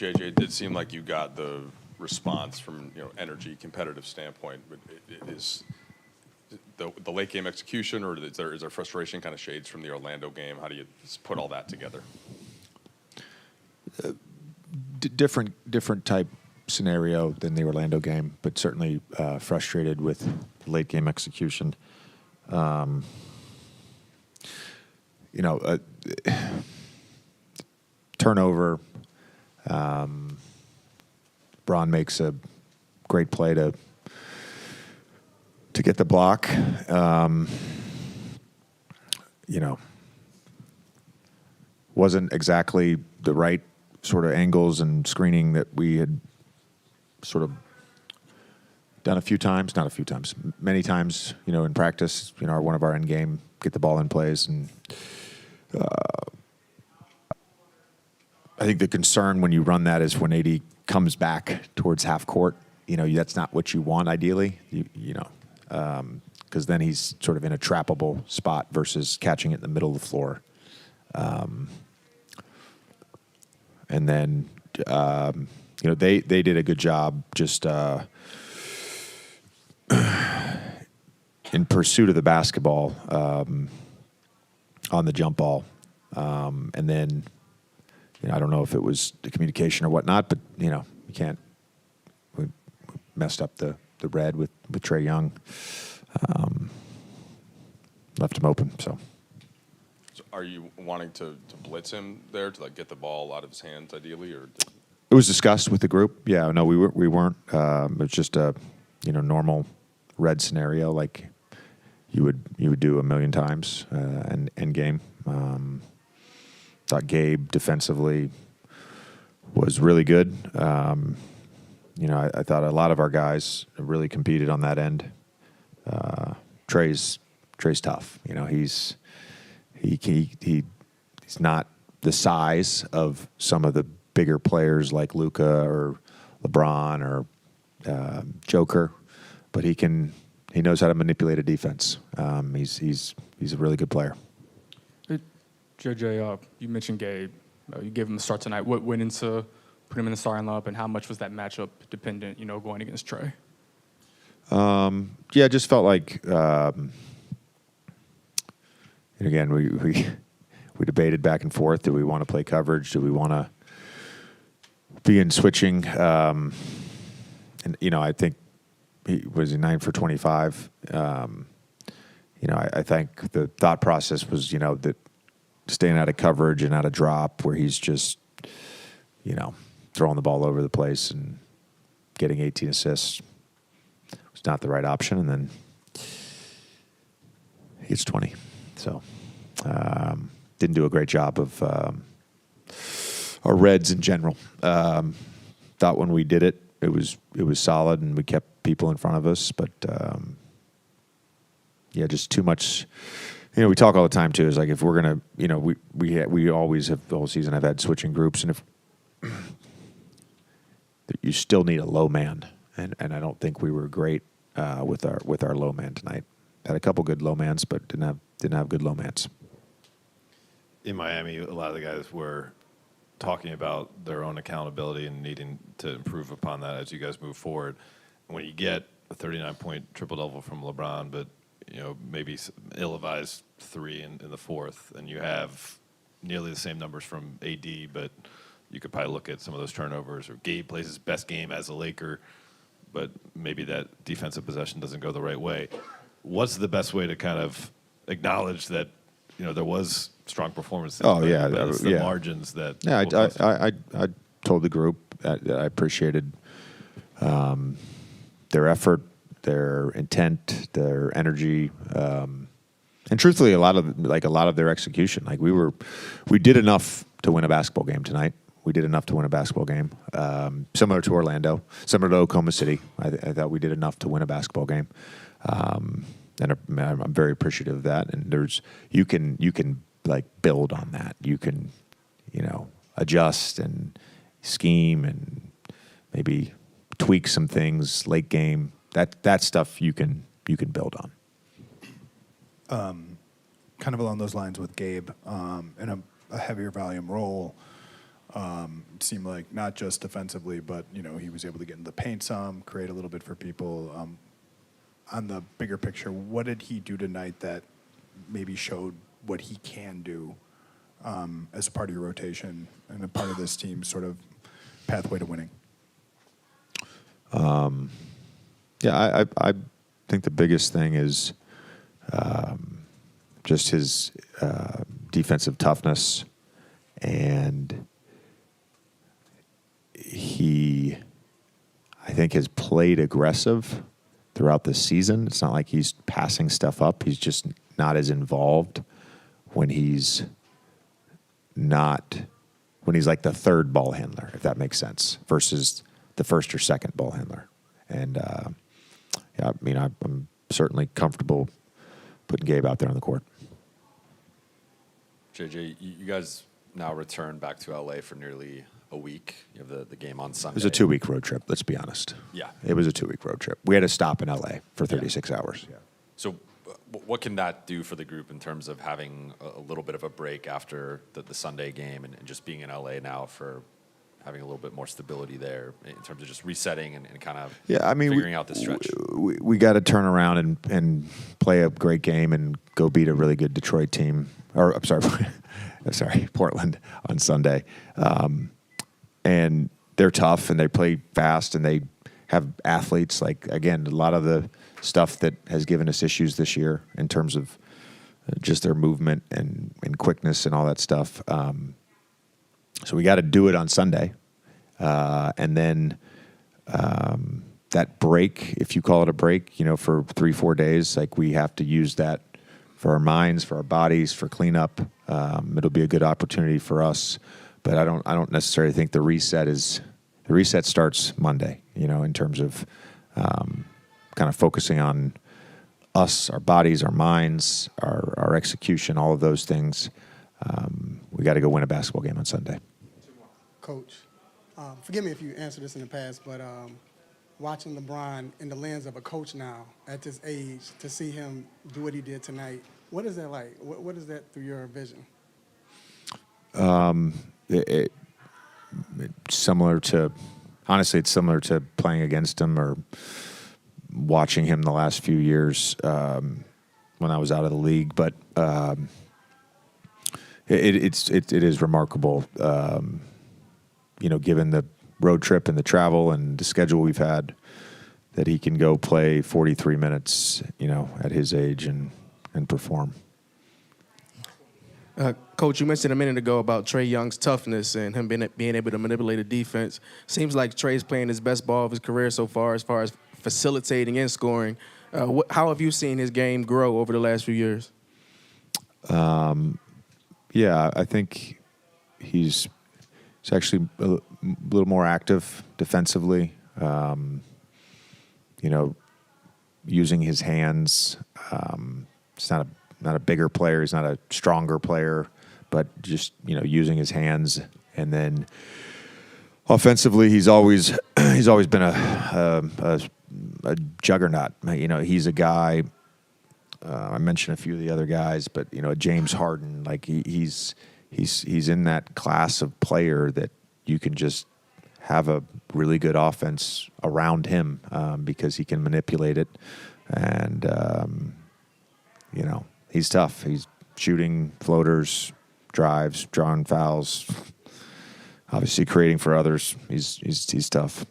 JJ, it did seem like you got the response from energy, competitive standpoint. But is the late game execution, or is there frustration kind of shades from the Orlando game? How do you put all that together? Different type scenario than the Orlando game, but certainly frustrated with late game execution. Turnover. Braun makes a great play to get the block. Wasn't exactly the right sort of angles and screening that we had sort of done many times, in practice, one of our end game, get the ball in plays. And I think the concern when you run that is when AD comes back towards half court, that's not what you want ideally, because then he's sort of in a trappable spot versus catching it in the middle of the floor. And then, they did a good job just in pursuit of the basketball on the jump ball. And then, I don't know if it was the communication or whatnot, but, we messed up the red with Trae Young. Left him open, so. So are you wanting to blitz him there to get the ball out of his hands ideally, or? It was discussed with the group. Yeah, no, we weren't. It was just a normal red scenario like you would do a million times end game. Thought Gabe defensively was really good. I thought a lot of our guys really competed on that end. Trae's tough. He's not the size of some of the bigger players like Luka or LeBron or Joker, but he knows how to manipulate a defense. He's a really good player. JJ, you mentioned Gabe. You gave him the start tonight. What went into putting him in the starting lineup, and how much was that matchup dependent? Going against Trae. Yeah, it just felt like. Again, we debated back and forth. Do we want to play coverage? Do we want to be in switching? And I think he was 9 for 25. I think the thought process was, that staying out of coverage and out of drop, where he's just, throwing the ball over the place and getting 18 assists was not the right option. And then he gets 20. So didn't do a great job of our Reds in general. Thought when we did it, it was solid and we kept people in front of us. But just too much. We talk all the time too. Is like if we're gonna, we always have the whole season. I've had switching groups, and if you still need a low man, and I don't think we were great with our low man tonight. Had a couple good low mans, but didn't have good low mans. In Miami, a lot of the guys were talking about their own accountability and needing to improve upon that as you guys move forward. And when you get a 39-point triple-double from LeBron, but maybe ill-advised 3 in the fourth, and you have nearly the same numbers from AD, but you could probably look at some of those turnovers, or Gabe plays his best game as a Laker, but maybe that defensive possession doesn't go the right way. What's the best way to kind of acknowledge that there was strong performance? It's the margins that. Yeah, I told the group that I appreciated their effort, their intent, their energy, and truthfully, a lot of their execution. Like we did enough to win a basketball game tonight. We did enough to win a basketball game, similar to Orlando, similar to Oklahoma City. I thought we did enough to win a basketball game. And I'm very appreciative of that. And you can like build on that. You can, adjust and scheme and maybe tweak some things late game. That stuff you can build on. Kind of along those lines with Gabe, in a heavier volume role. It seemed like not just defensively, but he was able to get in the paint some, create a little bit for people. On the bigger picture, what did he do tonight that maybe showed what he can do as a part of your rotation and a part of this team's sort of pathway to winning? Yeah, I think the biggest thing is just his defensive toughness, and he, I think, has played aggressive throughout the season. It's not like he's passing stuff up. He's just not as involved when he's like the third ball handler, if that makes sense, versus the first or second ball handler. And yeah, I mean, I'm certainly comfortable putting Gabe out there on the court. JJ, you guys now return back to LA for nearly a week. You have the game on Sunday. It was a 2-week road trip, let's be honest. Yeah. It was a 2-week road trip. We had to stop in LA for 36 hours. Yeah. So what can that do for the group in terms of having a little bit of a break after the Sunday game and just being in LA now for having a little bit more stability there in terms of just resetting and kind of figuring out the stretch? We got to turn around and play a great game and go beat a really good Detroit team. Or, I'm sorry, Portland on Sunday. And they're tough and they play fast and they have athletes. Like, again, a lot of the stuff that has given us issues this year in terms of just their movement and quickness and all that stuff. So we got to do it on Sunday. And then that break, if you call it a break, for 3-4 days, like we have to use that for our minds, for our bodies, for cleanup. It'll be a good opportunity for us. But I don't necessarily think the reset starts Monday, in terms of kind of focusing on us, our bodies, our minds, our execution, all of those things. We got to go win a basketball game on Sunday. Coach, forgive me if you answered this in the past, but watching LeBron in the lens of a coach now at this age, to see him do what he did tonight, what is that like? What is that through your vision? It's similar to playing against him or watching him the last few years when I was out of the league. But it is remarkable, given the road trip and the travel and the schedule we've had, that he can go play 43 minutes, at his age and perform. Coach, you mentioned a minute ago about Trae Young's toughness and him being able to manipulate a defense. Seems like Trae's playing his best ball of his career so far as facilitating and scoring. How have you seen his game grow over the last few years? Yeah, I think he's actually a little more active defensively. Using his hands. He's not a bigger player. He's not a stronger player, but just using his hands. And then offensively, he's always been a juggernaut. He's a guy. I mentioned a few of the other guys, but James Harden, like he's in that class of player that you can just have a really good offense around him because he can manipulate it, and he's tough. He's shooting floaters, drives, drawing fouls, obviously creating for others. He's tough.